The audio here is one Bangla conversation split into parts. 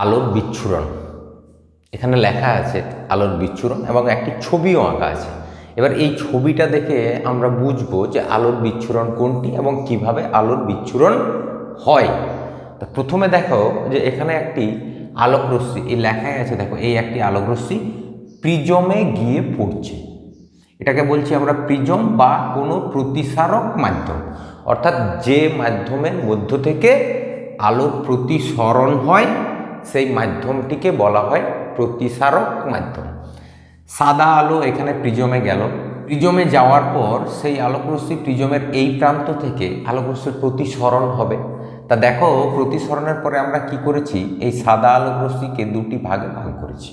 আলোর বিচ্ছুরণ। এখানে লেখা আছে আলোর বিচ্ছুরণ এবং একটি ছবিও আঁকা আছে। এবার এই ছবিটা দেখে আমরা বুঝবো যে আলোর বিচ্ছুরণ কোনটি এবং কিভাবে আলোর বিচ্ছুরণ হয়। তো প্রথমে দেখো যে এখানে একটি আলোক রশ্মি, এই লেখায় আছে দেখো, এই একটি আলোক রশ্মি প্রিজমে গিয়ে পড়ছে। এটাকে বলছি আমরা প্রিজম বা কোনো প্রতিসারক মাধ্যম, অর্থাৎ যে মাধ্যমের মধ্য থেকে আলোর প্রতিসরণ হয় সেই মাধ্যমটিকে বলা হয় প্রতিসারক মাধ্যম। সাদা আলো এখানে প্রিজমে গেল, প্রিজমে যাওয়ার পর সেই আলোকরশ্মি প্রিজমের এই প্রান্ত থেকে আলোকরশ্মির প্রতিসরণ হবে। তা দেখো প্রতিসরণের পরে আমরা কি করেছি, এই সাদা আলোকরশ্মিকে দুটি ভাগে ভাগ করেছি।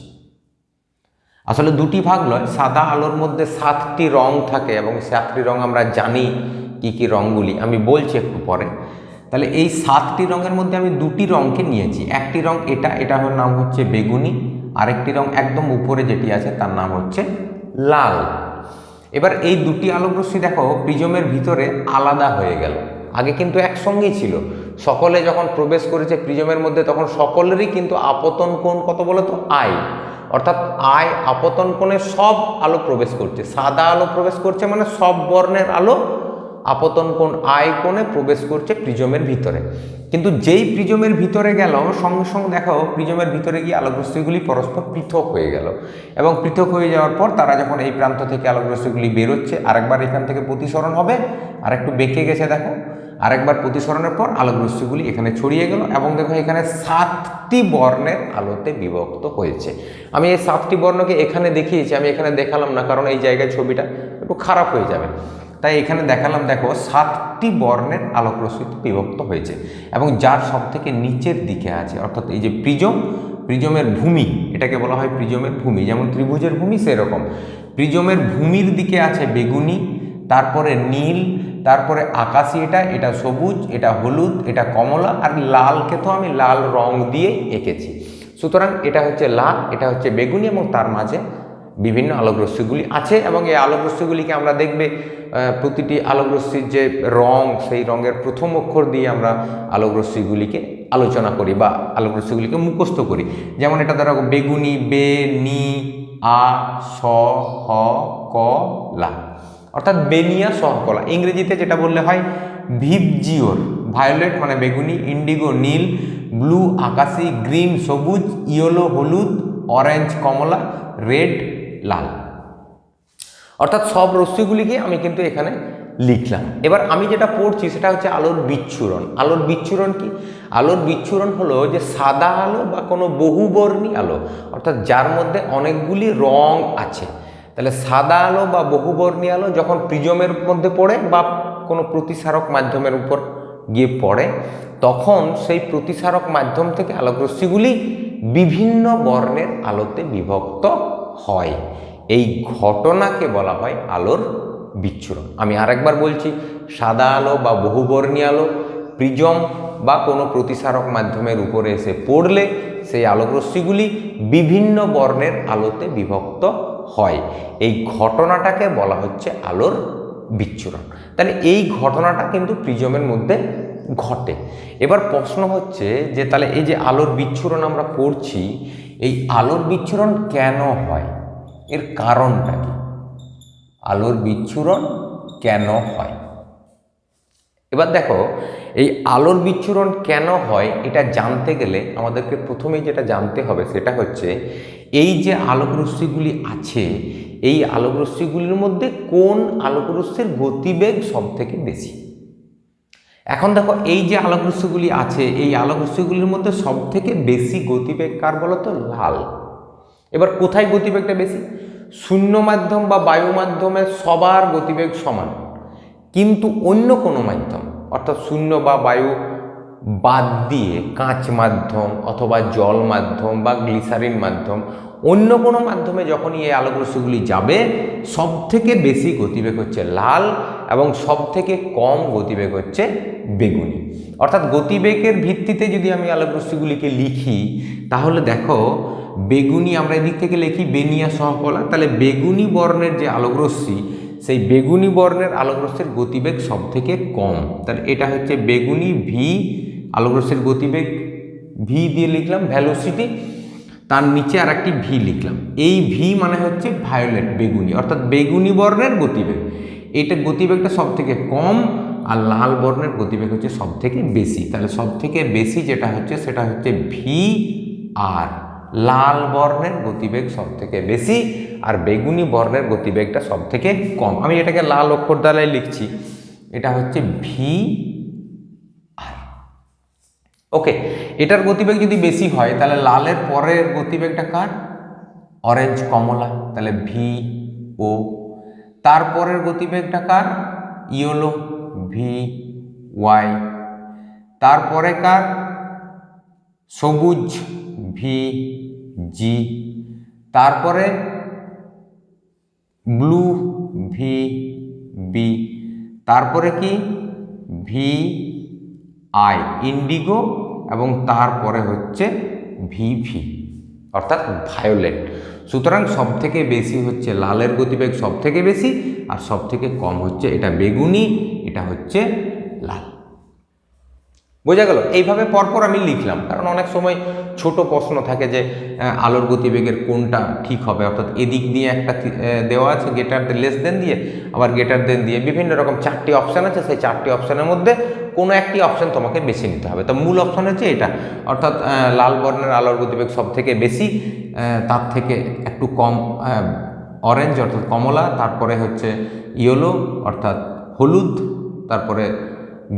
আসলে দুটি ভাগ নয়, সাদা আলোর মধ্যে 7টি রং থাকে এবং 7টি রং আমরা জানি কি কি রঙগুলি, আমি বলছি একটু পরে। তাহলে এই 7টি রঙের মধ্যে আমি দুটি রঙকে নিয়েছি। একটি রং এটা নাম হচ্ছে বেগুনি, আরেকটি রং একদম উপরে যেটি আছে তার নাম হচ্ছে লাল। এবার এই দুটি আলোকরশ্মি দেখো প্রিজমের ভিতরে আলাদা হয়ে গেল। আগে কিন্তু একসঙ্গেই ছিল, সকলে যখন প্রবেশ করেছে প্রিজমের মধ্যে তখন সকলেরই কিন্তু আপতন কোণ কত বলো তো, আই। অর্থাৎ আই আপতন কোণে সব আলো প্রবেশ করছে। সাদা আলো প্রবেশ করছে মানে সব বর্ণের আলো আপতন কোণ আই কোণে প্রবেশ করছে প্রিজমের ভিতরে। কিন্তু যেই প্রিজমের ভিতরে গেল সঙ্গে সঙ্গে দেখো প্রিজমের ভিতরে গিয়ে আলোকরশ্মিগুলি পরস্পর পৃথক হয়ে গেল এবং পৃথক হয়ে যাওয়ার পর তারা যখন এই প্রান্ত থেকে আলোকরশ্মিগুলি বেরোচ্ছে, আরেকবার এখান থেকে প্রতিসরণ হবে, আর একটু বেঁকে গেছে দেখো, আরেকবার প্রতিসরণের পর আলোকরশ্মিগুলি এখানে ছড়িয়ে গেল এবং দেখো এখানে 7টি বর্ণের আলোতে বিভক্ত হয়েছে। আমি এই 7টি বর্ণকে এখানে দেখিয়েছি, আমি এখানে দেখালাম না কারণ এই জায়গায় ছবিটা একটু খারাপ হয়ে যাবে, তাই এখানে দেখালাম। দেখো 7টি বর্ণের আলোকরশ্মিতে বিভক্ত হয়েছে এবং যার সব থেকে নিচের দিকে আছে, অর্থাৎ এই যে প্রিজমের ভূমি, এটাকে বলা হয় প্রিজমের ভূমি, যেমন ত্রিভুজের ভূমি সেরকম প্রিজমের ভূমির দিকে আছে বেগুনি, তারপরে নীল, তারপরে আকাশি, এটা সবুজ, এটা হলুদ, এটা কমলা, আর লালকে তো আমি লাল রং দিয়ে এঁকেছি। সুতরাং এটা হচ্ছে লাল, এটা হচ্ছে বেগুনি এবং তার মাঝে বিভিন্ন আলোকরশ্মিগুলি আছে এবং এই আলোকরশ্মিগুলিকে আমরা দেখবে প্রতিটি আলোকরশ্মির যে রং, সেই রঙের প্রথম অক্ষর দিয়ে আমরা আলোকরশ্মিগুলিকে আলোচনা করি বা আলোকরশ্মিগুলিকে মুখস্থ করি। যেমন এটা ধরো বেগুনি, বে, নি, আ, স, হ, ক, লা, অর্থাৎ বেনিয়া সহকলা। ইংরেজিতে যেটা বললে হয় ভিবজিওর, ভায়োলেট মানে বেগুনি, ইন্ডিগো নীল, ব্লু আকাশি, গ্রিন সবুজ, ইয়েলো হলুদ, অরেঞ্জ কমলা, রেড লাল। অর্থাৎ সব রশ্মিগুলিকে আমি কিন্তু এখানে লিখলাম। এবার আমি যেটা পড়ছি সেটা হচ্ছে আলোর বিচ্ছুরণ। আলোর বিচ্ছুরণ কি? আলোর বিচ্ছুরণ হলো যে সাদা আলো বা কোনো বহুবর্ণী আলো, অর্থাৎ যার মধ্যে অনেকগুলি রং আছে। তাহলে সাদা আলো বা বহুবর্ণী আলো যখন প্রিজমের মধ্যে পড়ে বা কোনো প্রতিসারক মাধ্যমের উপর গিয়ে পড়ে, তখন সেই প্রতিসারক মাধ্যম থেকে আলোকরশ্মিগুলি বিভিন্ন বর্ণের আলোতে বিভক্ত হয়। এই ঘটনাকে বলা হয় আলোর বিচ্ছুরণ। আমি আরেকবার বলছি, সাদা আলো বা বহুবর্ণী আলো প্রিজম বা কোনো প্রতিসারক মাধ্যমের উপরে এসে পড়লে সেই আলোকরশ্মিগুলি বিভিন্ন বর্ণের আলোতে বিভক্ত হয়। এই ঘটনাটাকে বলা হচ্ছে আলোর বিচ্ছুরণ। তাহলে এই ঘটনাটা কিন্তু প্রিজমের মধ্যে ঘটে। এবার প্রশ্ন হচ্ছে যে তাহলে এই যে আলোর বিচ্ছুরণ আমরা পড়ছি, এই আলোর বিচ্ছুরণ কেন হয়, এর কারণটা কি? আলোর বিচ্ছুরণ কেন হয়? এবার দেখো এই আলোর বিচ্ছুরণ কেন হয় এটা জানতে গেলে আমাদেরকে প্রথমেই যেটা জানতে হবে সেটা হচ্ছে এই যে আলোকরশ্মিগুলি আছে, এই আলোকরশ্মিগুলির মধ্যে কোন আলোকরশ্মির গতিবেগ সব থেকে বেশি। এখন দেখো এই যে আলোকরশ্মিগুলি আছে, এই আলোকরশ্মিগুলির মধ্যে সব থেকে বেশি গতিবেগ কার বলো তো? লাল। এবার কোথায় গতিবেগটা বেশি? শূন্য মাধ্যম বা বায়ু মাধ্যমে সবার গতিবেগ সমান, কিন্তু অন্য কোনো মাধ্যম অর্থাৎ শূন্য বা বায়ু বাদ দিয়ে কাঁচ মাধ্যম অথবা জল মাধ্যম বা গ্লিসারিন মাধ্যম, অন্য কোনো মাধ্যমে যখনই এই আলোকরশ্মিগুলি যাবে সব থেকে বেশি গতিবেগ হচ্ছে লাল এবং সব থেকে কম গতিবেগ হচ্ছে বেগুনি। অর্থাৎ গতিবেগের ভিত্তিতে যদি আমি আলোকরশ্মিগুলিকে লিখি তাহলে দেখো বেগুনি আমরা এদিক থেকে লিখি বেনিয়া সহকলা, তাহলে বেগুনি বর্ণের যে আলোকরশ্মি সেই বেগুনি বর্ণের আলোকরশ্মির গতিবেগ সব থেকে কম। তাহলে এটা হচ্ছে বেগুনি ভি, আলোকরশ্মির গতিবেগ ভি দিয়ে লিখলাম ভ্যালোসিটি, তার নিচে আর একটি ভি লিখলাম। এই ভি মানে হচ্ছে ভায়োলেট, বেগুনি, অর্থাৎ বেগুনি বর্ণের গতিবেগ। এটা গতিবেগটা সব থেকে কম, আর লাল বর্ণের গতিবেগ হচ্ছে সব থেকে বেশি। তাহলে সব থেকে বেশি যেটা হচ্ছে সেটা হচ্ছে ভি, আর লাল বর্ণের গতিবেগ সব থেকে বেশি, আর বেগুনি বর্ণের গতিবেগটা সব থেকে কম। আমি এটাকে লাল অক্ষর দ্বারা লিখছি, এটা হচ্ছে ভি আর। ওকে, এটার গতিবেগ যদি বেশি হয় তাহলে লালের পরের গতিবেগটা কার? অরেঞ্জ, কমলা, তাহলে ভি ও। তারপরের গতিবেগটা কার? Yellow, V Y. তারপরে কার? সবুজ, ভি জি। তারপরে ব্লু, ভি বি। তারপরে কি? ভি আই, ইন্ডিগো, এবং তারপরে হচ্ছে ভি ভি, অর্থাৎ ভায়োলেট। সুতরাং সব থেকে বেশি হচ্ছে লালের গতিবেগ সব থেকে বেশি, আর সব থেকে কম হচ্ছে এটা বেগুনি, এটা হচ্ছে লাল। বোঝা গেল? এইভাবে পরপর আমি লিখলাম, কারণ অনেক সময় ছোট প্রশ্ন থাকে যে আলোর গতিবেগের কোনটা ঠিক হবে, অর্থাৎ এদিক দিয়ে একটা দেওয়া আছে গ্রেটার দেন, লেস দেন দিয়ে, আবার গ্রেটার দেন দিয়ে, বিভিন্ন রকম 4টি অপশান আছে। সেই 4টি অপশানের মধ্যে কোনো একটি অপশান তোমাকে বেছে নিতে হবে। তো মূল অপশান হচ্ছে এটা, অর্থাৎ লাল বর্ণের আলোর গতিবেগ সব থেকে বেশি, তার থেকে একটু কম অরেঞ্জ অর্থাৎ কমলা, তারপরে হচ্ছে ইয়েলো অর্থাৎ হলুদ, তারপরে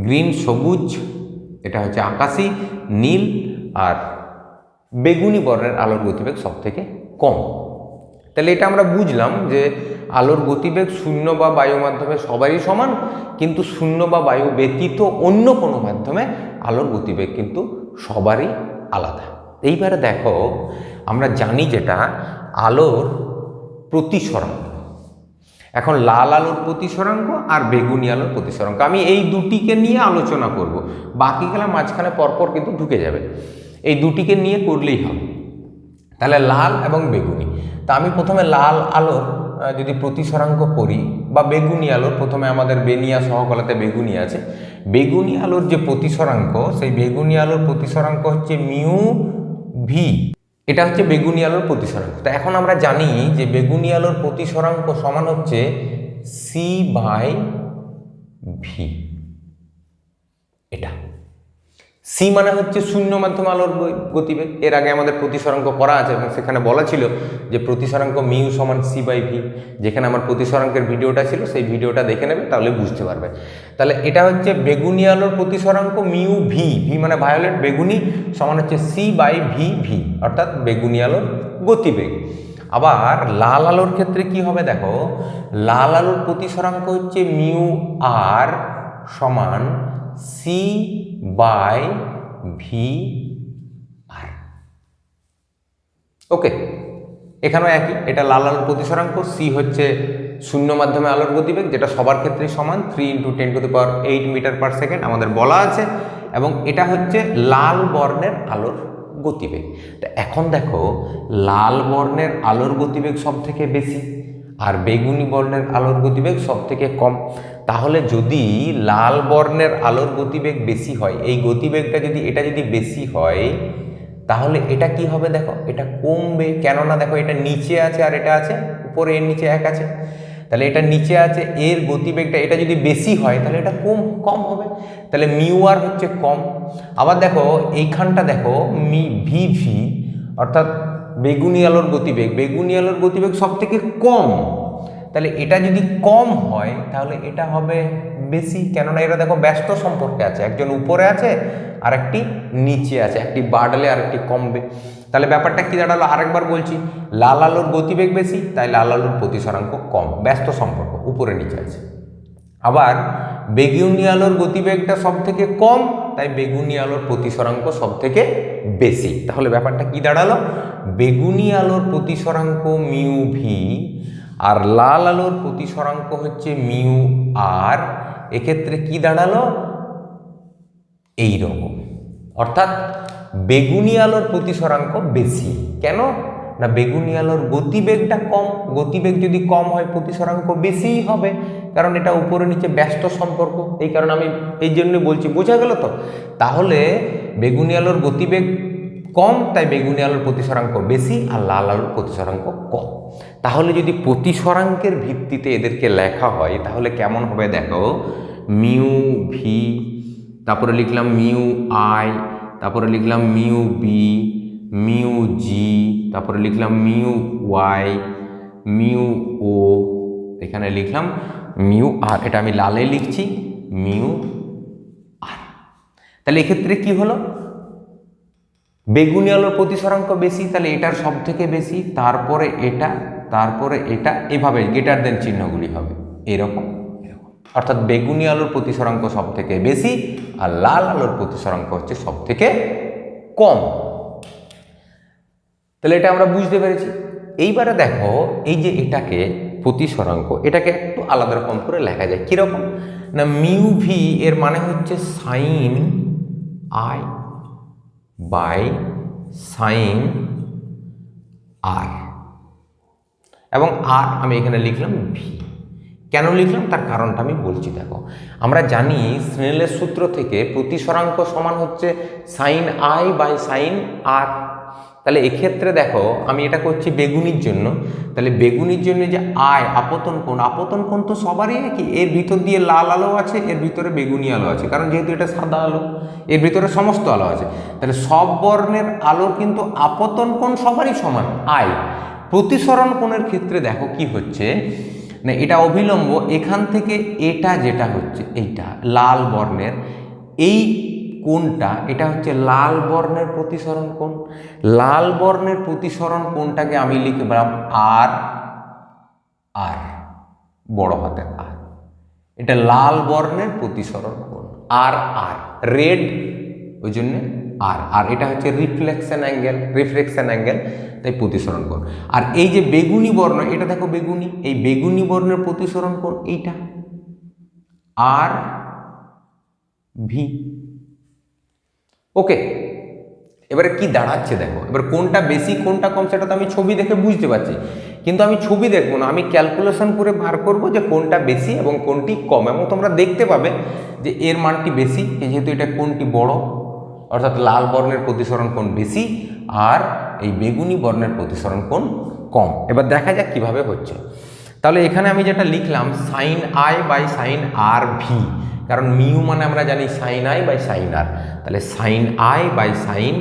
গ্রিন সবুজ, এটা হচ্ছে আকাশি নীল, আর বেগুনি বর্ণের আলোর গতিবেগ সব থেকে কম। তাহলে এটা আমরা বুঝলাম যে আলোর গতিবেগ শূন্য বা বায়ু মাধ্যমে সবারই সমান, কিন্তু শূন্য বা বায়ু ব্যতীত অন্য কোনো মাধ্যমে আলোর গতিবেগ কিন্তু সবারই আলাদা। এইবারে দেখো, আমরা জানি যেটা আলোর প্রতিসরাঙ্ক। এখন লাল আলোর প্রতিসরাঙ্ক আর বেগুনি আলোর প্রতিসরাঙ্ক, আমি এই দুটিকে নিয়ে আলোচনা করব, বাকিগুলো মাঝখানে পরপর কিন্তু ঢুকে যাবে। এই দুটিকে নিয়ে করলেই হবে। তাহলে লাল এবং বেগুনি, তা আমি প্রথমে লাল আলোর যদি প্রতিসরাঙ্ক করি, বা বেগুনি আলোর, প্রথমে আমাদের বেনিয়া সহকলাতে বেগুনি আছে, বেগুনি আলোর যে প্রতিসরাঙ্ক, সেই বেগুনি আলোর প্রতিসরাঙ্ক হচ্ছে মিউ ভি। এটা হচ্ছে বেগুনি আলোর প্রতিসরাঙ্ক। তা এখন আমরা জানি যে বেগুনি আলোর প্রতিসরাঙ্ক সমান হচ্ছে সি বাই ভি। এটা সি মানে হচ্ছে শূন্য মাধ্যমে আলোর গতিবেগ। এর আগে আমাদের প্রতিসরাঙ্ক করা আছে এবং সেখানে বলা ছিল যে প্রতিসরাঙ্ক মিউ সমান সি বাই ভি। যেখানে আমার প্রতিসরাঙ্কের ভিডিওটা ছিল, সেই ভিডিওটা দেখে নেবে, তাহলে বুঝতে পারবে। তাহলে এটা হচ্ছে বেগুনি আলোর প্রতিসরাঙ্ক মিউ ভি, ভি মানে ভায়োলেট, বেগুনি সমান হচ্ছে সি বাই ভি ভি, অর্থাৎ বেগুনি আলোর গতিবেগ। আবার লাল আলোর ক্ষেত্রে কি হবে দেখো, লাল আলোর প্রতিসরাঙ্ক হচ্ছে মিউ আর সমান সি বাই ভি আর। ওকে, এখানেও একই, এটা লাল আলোর প্রতিসরাঙ্ক, সি হচ্ছে শূন্য মাধ্যমে আলোর গতিবেগ, যেটা সবার ক্ষেত্রেই সমান 3 × 10⁸ মিটার পার সেকেন্ড আমাদের বলা আছে, এবং এটা হচ্ছে লাল বর্ণের আলোর গতিবেগ। তো এখন দেখো, লাল বর্ণের আলোর গতিবেগ সব থেকে বেশি, আর বেগুনি বর্ণের আলোর গতিবেগ সব থেকে কম। তাহলে যদি লাল বর্ণের আলোর গতিবেগ বেশি হয়, এই গতিবেগটা যদি এটা যদি বেশি হয়, তাহলে এটা কি হবে দেখো, এটা কমবে। কেননা দেখো, এটা নিচে আছে আর এটা আছে উপরে, এর নিচে এক আছে, তাহলে এটা নিচে আছে, এর গতিবেগটা এটা যদি বেশি হয় তাহলে এটা কম হবে, তাহলে মিউ আর হচ্ছে কম। আবার দেখো এইখানটা দেখো, ভি ভি অর্থাৎ বেগুনি আলোর গতিবেগ, বেগুনি আলোর গতিবেগ সব থেকে কম, তাহলে এটা যদি কম হয় তাহলে এটা হবে বেশি। কেননা এরা দেখো ব্যস্ত সম্পর্কে আছে, একজন উপরে আছে আর একটি নিচে আছে, একটি বাড়লে আর একটি কমবে। তাহলে ব্যাপারটা কি দাঁড়ালো, আরেকবার বলছি, লাল আলোর গতিবেগ বেশি, তাই লাল আলোর প্রতিসরাঙ্ক কম, ব্যস্ত সম্পর্ক, উপরে নিচে আছে। আবার বেগুনি আলোর গতিবেগটা সব থেকে কম, তাই বেগুনি আলোর প্রতিসরাঙ্ক সব থেকে বেশি। তাহলে ব্যাপারটা কি দাঁড়ালো, বেগুনি আলোর প্রতিসরাঙ্ক মিউ ভি আর লাল আলোর প্রতিসরাঙ্ক হচ্ছে মিউ আর। এক্ষেত্রে কি দাঁড়ালো, এই রকম, অর্থাৎ বেগুনি আলোর প্রতিসরাঙ্ক বেশি। কেন না, বেগুনি আলোর গতিবেগটা কম, গতিবেগ যদি কম হয় প্রতিসরাঙ্ক বেশিই হবে। কারণ এটা উপরে নিচে ব্যস্ত সম্পর্ক, এই কারণে আমি এই জন্য বলছি। বোঝা গেল তো? তাহলে বেগুনি আলোর গতিবেগ কম, তাই বেগুনি আলোর প্রতিসরাঙ্ক বেশি আর লাল আলোর প্রতিসরাঙ্ক কম। তাহলে যদি প্রতিসরাঙ্কের ভিত্তিতে এদেরকে লেখা হয় তাহলে কেমন হবে দেখো, মিউ ভি, তারপরে লিখলাম মিউ আই, তারপরে লিখলাম মিউ বি, মিউ জি, তারপরে লিখলাম মিউ ওয়াই, মিউ ও, এখানে লিখলাম মিউ আর, এটা আমি লালে লিখছি মিউ আর। তাহলে এক্ষেত্রে কি হলো, বেগুনি আলোর প্রতিসরাঙ্ক বেশি, তাহলে এটার সব থেকে বেশি, তারপরে এটা, তারপরে এটা, এভাবে গ্রেটার দেন চিহ্নগুলি হবে এরকম এরকম। অর্থাৎ বেগুনি আলোর প্রতিসরাঙ্ক সব থেকে বেশি আর লাল আলোর প্রতিসরাঙ্ক হচ্ছে সব থেকে কম। তাহলে এটা আমরা বুঝতে পেরেছি। এইবারে দেখো, এই যে এটাকে প্রতিসরাঙ্ক, এটাকে একটু আলাদা রকম করে লেখা যায়। কীরকম না, মিউ ভি এর মানে হচ্ছে সাইন আই বাই সাইন আর, এবং আর আমি এখানে লিখলাম ভি। কেন লিখলাম তার কারণটা আমি বলছি। দেখো, আমরা জানি স্নেলের সূত্র থেকে প্রতিসরাঙ্ক সমান হচ্ছে sign i by sine r. তাহলে এক্ষেত্রে দেখো আমি এটা করছি বেগুনির জন্য, তাহলে বেগুনির জন্য যে আয় আপতন কোণ, আপতন কোণ তো সবারই একই, এর ভিতর দিয়ে লাল আলো আছে, এর ভিতরে বেগুনি আলো আছে, কারণ যেহেতু এটা সাদা আলো, এর ভিতরে সমস্ত আলো আছে, তাহলে সব বর্ণের আলোর কিন্তু আপতন কোণ সবারই সমান আয়। প্রতিসরণ কোণের ক্ষেত্রে দেখো কি হচ্ছে না, এটা অভিলম্ব, এখান থেকে এটা যেটা হচ্ছে এইটা লাল বর্ণের এই কোণটা, এটা হচ্ছে লাল বর্ণের প্রতিসরণ কোণ। লাল বর্ণের প্রতিসরণ কোণটাকে আমি লিখলাম আর, আর বড় হাতের আর, এটা লাল বর্ণের প্রতিসরণ কোণ আর, আর রেড ওই জন্য আর, আর এটা হচ্ছে রিফ্লেকশন অ্যাঙ্গেল, রিফ্লেকশন অ্যাঙ্গেল, তাই প্রতিসরণ কোণ। আর এই যে বেগুনি বর্ণ, এটা দেখো বেগুনি, এই বেগুনি বর্ণের প্রতিসরণ কোণ এইটা আর ভি। ওকে, এবারে কি দাঁড়াচ্ছে দেখো, এবার কোনটা বেশি কোনটা কম সেটা তো আমি ছবি দেখে বুঝতে পারছি, কিন্তু আমি ছবি দেখবো না, আমি ক্যালকুলেশন করে বার করব যে কোনটা বেশি এবং কোনটি কম, এবং তোমরা দেখতে পাবে যে এর মানটি বেশি, যেহেতু এটা কোনটি বড়, অর্থাৎ লাল বর্ণের প্রতিসরণ কোণ বেশি আর এই বেগুনি বর্ণের প্রতিসরণ কোণ কম। এবার দেখা যাক কিভাবে হচ্ছে। তাহলে এখানে আমি যেটা লিখলাম sine i by sine R v, কারণ মিউ মানে আমরা জানি sine i by sine r, তাহলে সাইন আই বাই সাইন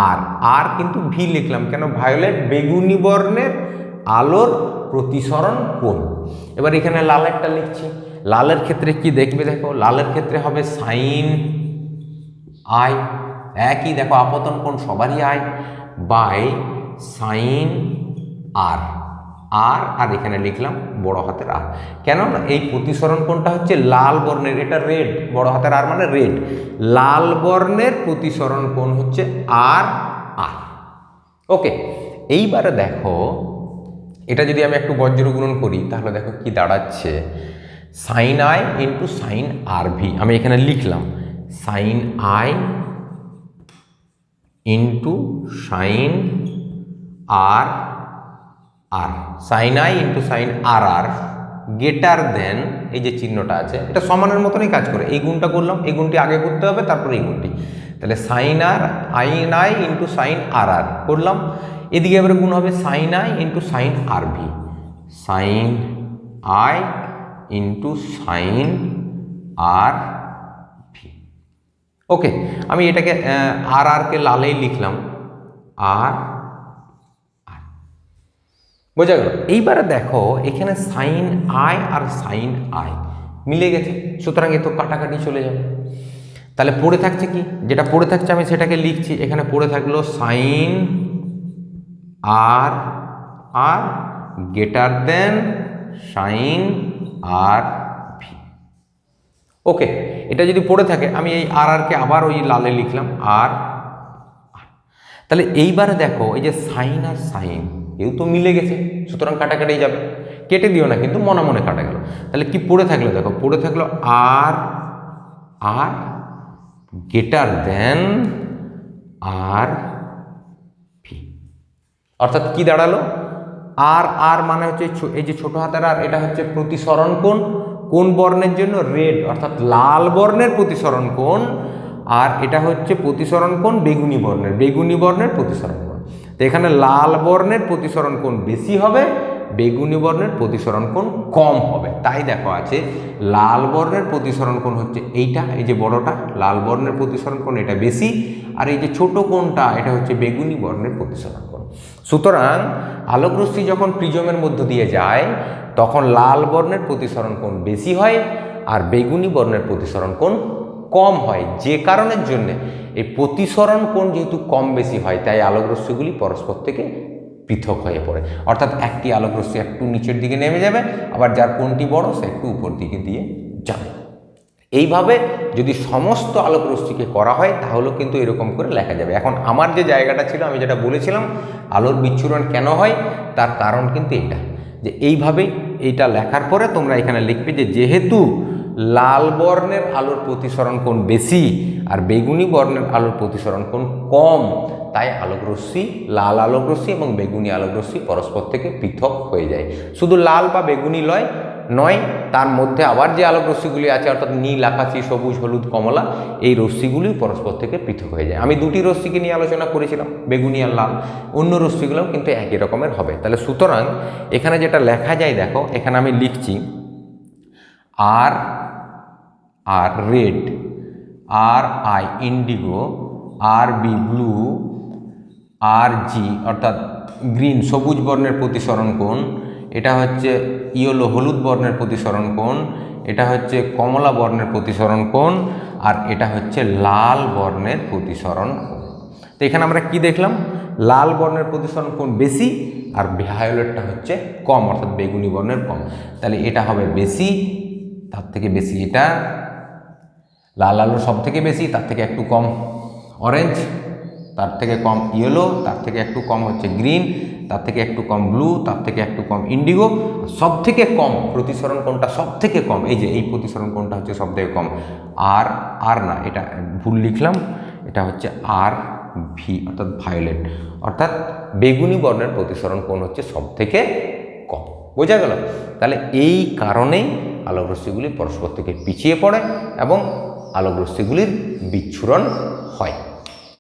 আর, আর কিন্তু ভি লিখলাম কেন, ভায়োলেট বেগুনি বর্ণের আলোর প্রতিসরণ কোণ। এবার এখানে লালেরটা লিখছি, লালের ক্ষেত্রে কি দেখবে দেখো, লালের ক্ষেত্রে হবে সাইন আই, একই দেখো আপতন কোণ সবারই আই, বাই সাইন আর, আর, আর এখানে লিখলাম বড় হাতের আর। কেন না, এই প্রতিসরণ কোণটা হচ্ছে লাল বর্ণের, এটা রেড, বড় হাতের আর মানে রেড, লাল বর্ণের প্রতিসরণ কোণ হচ্ছে আর, আর। ওকে, এইবারে দেখো এটা যদি আমি একটু বজ্র গুণন করি তাহলে দেখো কি দাঁড়াচ্ছে, sine I into sine R v. আমি এখানে লিখলাম সাইন আই ইন্টু সাইন আর, আর সাইন আই ইন্টু সাইন আর, আর গ্রেটার দেন, এই যে চিহ্নটা আছে এটা সমানের মতনই কাজ করে, এই গুণটা করলাম, এই গুণটি আগে করতে হবে তারপরে এই গুণটি, তাহলে সাইন আর আইন আই ইন্টু সাইন আর, আর করলাম, এদিকে এবারে গুণ হবে sine I into sine R V, sine I into sine R V. Okay, আমি এটাকে আর আরকে লালেই লিখলাম আর, বোঝা গেল। এইবারে দেখো এখানে সাইন আই আর সাইন আই মিলে গেছে, সুতরাং এ তো কাটাকাটি চলে যাবে। তাহলে পড়ে থাকছে কি, যেটা পড়ে থাকছে আমি সেটাকে লিখছি, এখানে পড়ে থাকলো সাইন আর, আর গ্রেটার দেন সাইন আর ভি। ওকে, এটা যদি পড়ে থাকে আমি এই আর আরকে আবার ওই লালে লিখলাম আর, তাহলে এইবারে দেখো এই যে সাইন আর সাইন এও তো মিলে গেছে, সুতরাং কাটাকাটি যাবে, কেটে দিও না কিন্তু মনে মনে কাটা গেল। তাহলে কি পড়ে থাকলো দেখো, পড়ে থাকলো আর, আর গ্রেটার দেন আর ভি, অর্থাৎ কি দাঁড়ালো, আর, আর মানে হচ্ছে এই যে ছোট হাতের আর, এটা হচ্ছে প্রতিসরণ কোণ, কোন বর্ণের জন্য? রেড, অর্থাৎ লাল বর্ণের প্রতিসরণ কোণ, আর এটা হচ্ছে প্রতিসরণ কোণ বেগুনি বর্ণের প্রতিসরণ কোণ। তো এখানে লাল বর্ণের প্রতিসরণ কোণ বেশি হবে, বেগুনি বর্ণের প্রতিসরণ কোণ কম হবে। তাই দেখো আছে লাল বর্ণের প্রতিসরণ কোণ হচ্ছে এইটা, এই যে বড়টা লাল বর্ণের প্রতিসরণ কোণ এটা বেশি, আর এই যে ছোট কোণটা এটা হচ্ছে বেগুনি বর্ণের প্রতিসরণ কোণ। সুতরাং আলোক রশ্মি যখন প্রিজমের মধ্য দিয়ে যায় তখন লাল বর্ণের প্রতিসরণ কোণ বেশি হয় আর বেগুনি বর্ণের প্রতিসরণ কোণ কম হয়। যে কারণের জন্য এই প্রতিসরণ কোণ যেহেতু কম বেশি হয় তাই আলোক রশ্মিগুলি পরস্পর থেকে পৃথক হয়ে পড়ে, অর্থাৎ একটি আলোক রশ্মি একটু নিচের দিকে নেমে যাবে, আবার যার কোণটি বড় সে একটু উপর দিকে দিয়ে যাবে। এইভাবে যদি সমস্ত আলোক রশ্মিকে করা হয় তাহলেও কিন্তু এরকম করে লেখা যাবে। এখন আমার যে জায়গাটা ছিল আমি যেটা বলেছিলাম আলোর বিচ্ছুরণ কেন হয় তার কারণ কিন্তু এটা, যে এইভাবে এইটা লেখার পরে তোমরা এখানে লিখবে যে যেহেতু লাল বর্ণের আলোর প্রতিসরণ কোণ বেশি আর বেগুনি বর্ণের আলোর প্রতিসরণ কোণ কম, তাই আলোক রশ্মি লাল আলোক রশ্মি এবং বেগুনি আলোক রশ্মি পরস্পর থেকে পৃথক হয়ে যায়। শুধু লাল বা বেগুনি নয়, তার মধ্যে আবার যে আলোক রশ্মিগুলি আছে অর্থাৎ নীল, আকাশি, সবুজ, হলুদ, কমলা, এই রশ্মিগুলি পরস্পর থেকে পৃথক হয়ে যায়। আমি দুটি রশ্মিকে নিয়ে আলোচনা করেছিলাম, বেগুনি আর লাল, অন্য রশ্মিগুলোও কিন্তু একই রকমের হবে। তাহলে সুতরাং এখানে যেটা লেখা যায় দেখো, এখানে আমি লিখছি আর রেড, আর আই ইন্ডিগো, আর বি ব্লু, আর জি অর্থাৎ গ্রিন সবুজ বর্ণের প্রতিসরণ কোণ, এটা হচ্ছে ইয়েলো হলুদ বর্ণের প্রতিসরণ কোণ, এটা হচ্ছে কমলা বর্ণের প্রতিসরণ কোণ, আর এটা হচ্ছে লাল বর্ণের প্রতিসরণ কোণ। তো এখানে আমরা কি দেখলাম? লাল বর্ণের প্রতিসরণ কোণ বেশি আর ভায়োলেটটা হচ্ছে কম, অর্থাৎ বেগুনি বর্ণের কম। তাহলে এটা হবে বেশি, তার থেকে বেশি এটা, লাল আলো সব থেকে বেশি, তার থেকে একটু কম অরেঞ্জ, তার থেকে কম ইয়েলো, তার থেকে একটু কম হচ্ছে গ্রিন, তার থেকে একটু কম ব্লু, তার থেকে একটু কম ইন্ডিগো, সব থেকে কম প্রতিসরণ কোণটা সব থেকে কম, এই যে এই প্রতিসরণ কোণটা হচ্ছে সব থেকে কম, আর না এটা ভুল লিখলাম, এটা হচ্ছে আর ভি অর্থাৎ ভায়োলেট, অর্থাৎ বেগুনি বর্ণের প্রতিসরণ কোণ হচ্ছে সব থেকে কম। বোঝা গেল? তাহলে এই কারণেই আলোক রশ্মিগুলি পরস্পর থেকে পিছিয়ে পড়ে এবং আলোক রশ্মিগুলির বিচ্ছুরণ